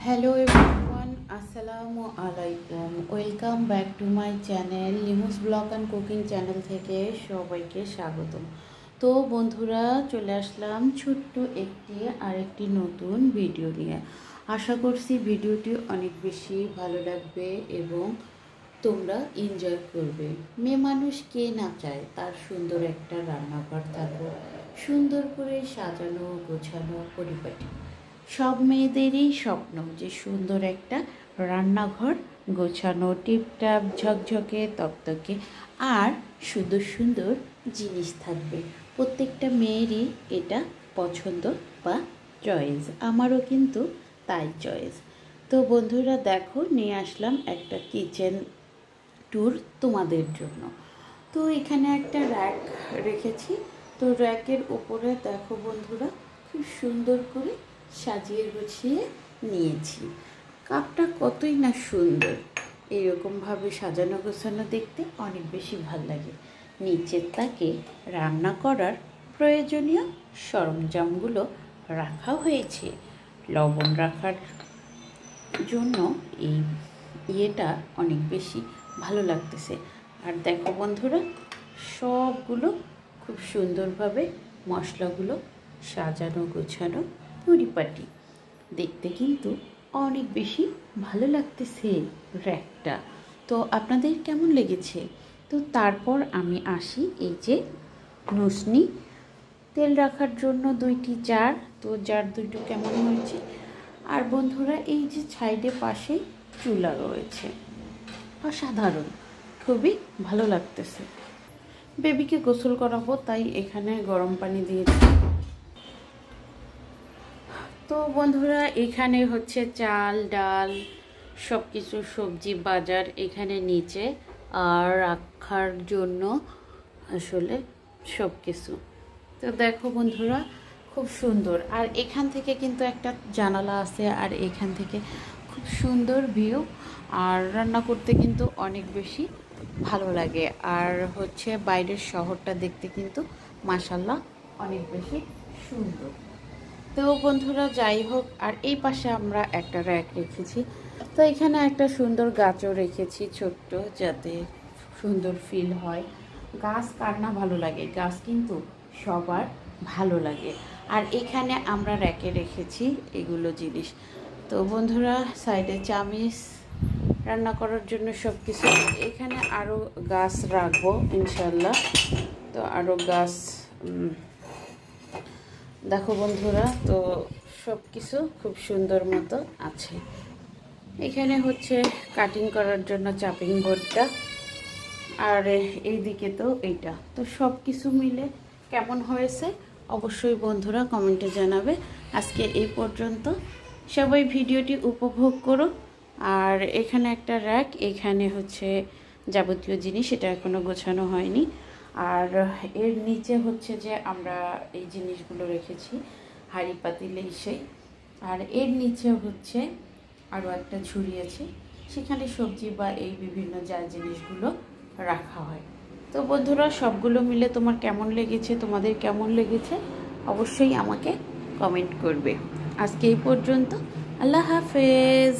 Hello everyone, আসসালামু আলাইকুম। Welcome back to my channel লিমুস blog and cooking channel থেকে সবাইকে স্বাগতম। তো বন্ধুরা, চলে আসলাম ছোট্ট আরেকটি নতুন ভিডিও নিয়ে। আশা করছি ভিডিওটি অনেক বেশি ভালো লাগবে এবং তোমরা এনজয় করবে। মেয়ে মানুষ কে না চায় তার সুন্দর একটা রান্নাঘর থাকুক, সুন্দর করে সাজানো গোছানো পরিপাটি। সব মেয়েদেরই স্বপ্ন যে সুন্দর একটা রান্নাঘর, গোছানো টিপটাপ ঝকঝকে তকতকে আর সুন্দর সুন্দর জিনিস থাকবে। প্রত্যেকটা মেয়েরই এটা পছন্দ বা চয়েস, আমারও কিন্তু তাই চয়েস। তো বন্ধুরা দেখো, নিয়ে আসলাম একটা কিচেন ট্যুর তোমাদের জন্য। তো এখানে একটা র্যাক রেখেছি। তো র্যাকের উপরে দেখো বন্ধুরা, খুব সুন্দর করে সাজিয়ে গুছিয়ে নিয়েছি। কাপটা কতই না সুন্দর, এরকমভাবে সাজানো গোছানো দেখতে অনেক বেশি ভাল লাগে। নিচের তাকে রান্না করার প্রয়োজনীয় সরঞ্জামগুলো রাখা হয়েছে। লবণ রাখার জন্য এই ইয়েটা অনেক বেশি ভালো লাগতেছে। আর দেখো বন্ধুরা, সবগুলো খুব সুন্দরভাবে মশলাগুলো সাজানো গোছানো পরিপাটি, দেখতে কিন্তু অনেক বেশি ভালো লাগতেছে র্যাকটা। তো আপনাদের কেমন লেগেছে? তো তারপর আমি আসি এই যে নসনি তেল রাখার জন্য দুইটি জার। তো জার দুটো কেমন হয়েছে। আর বন্ধুরা, এই যে সাইডে পাশে চুলা রয়েছে, অসাধারণ, খুবই ভালো লাগতেছে। বেবিকে গোসল করাবো তাই এখানে গরম পানি দিয়েছি। তো বন্ধুরা, এখানে হচ্ছে চাল ডাল সব কিছু সবজি বাজার এখানে নিচে, আর রাখার জন্য আসলে সব কিছু। তো দেখো বন্ধুরা, খুব সুন্দর। আর এখান থেকে কিন্তু একটা জানালা আছে, আর এখান থেকে খুব সুন্দর ভিউ। আর রান্না করতে কিন্তু অনেক বেশি ভালো লাগে। আর হচ্ছে বাইরের শহরটা দেখতে কিন্তু মাশাআল্লাহ অনেক বেশি সুন্দর। তো বন্ধুরা যাই হোক, আর এই পাশে আমরা একটা র্যাক রেখেছি। তো এখানে একটা সুন্দর গাছও রেখেছি ছোট্ট, যাতে সুন্দর ফিল হয়। গাছ কার না ভালো লাগে, গাছ কিন্তু সবার ভালো লাগে। আর এখানে আমরা র্যাকে রেখেছি এগুলো জিনিস। তো বন্ধুরা, সাইডে চামিচ রান্না করার জন্য সব কিছু। এখানে আরও গাছ রাখবো ইনশাল্লাহ। তো আরও গাছ দেখো বন্ধুরা, তো সব কিছু খুব সুন্দর মতো আছে। এখানে হচ্ছে কাটিং করার জন্য চাপিং বোর্ডটা, আর এইদিকে তো এইটা। তো সব কিছু মিলে কেমন হয়েছে অবশ্যই বন্ধুরা কমেন্টে জানাবে। আজকে এই পর্যন্ত, সবাই ভিডিওটি উপভোগ করো। আর এখানে একটা র্যাক, এখানে হচ্ছে যাবতীয় জিনিস, এটা এখনো গোছানো হয়নি। আর এর নিচে হচ্ছে যে আমরা এই জিনিসগুলো রেখেছি, হাঁড়ি পাতিল সেই। আর এর নিচে হচ্ছে আরও একটা ঝুড়ি আছে, সেখানে সবজি বা এই বিভিন্ন যা জিনিসগুলো রাখা হয়। তো বন্ধুরা, সবগুলো মিলে তোমার কেমন লেগেছে, তোমাদের কেমন লেগেছে অবশ্যই আমাকে কমেন্ট করবে। আজকে এই পর্যন্ত, আল্লাহ হাফেজ।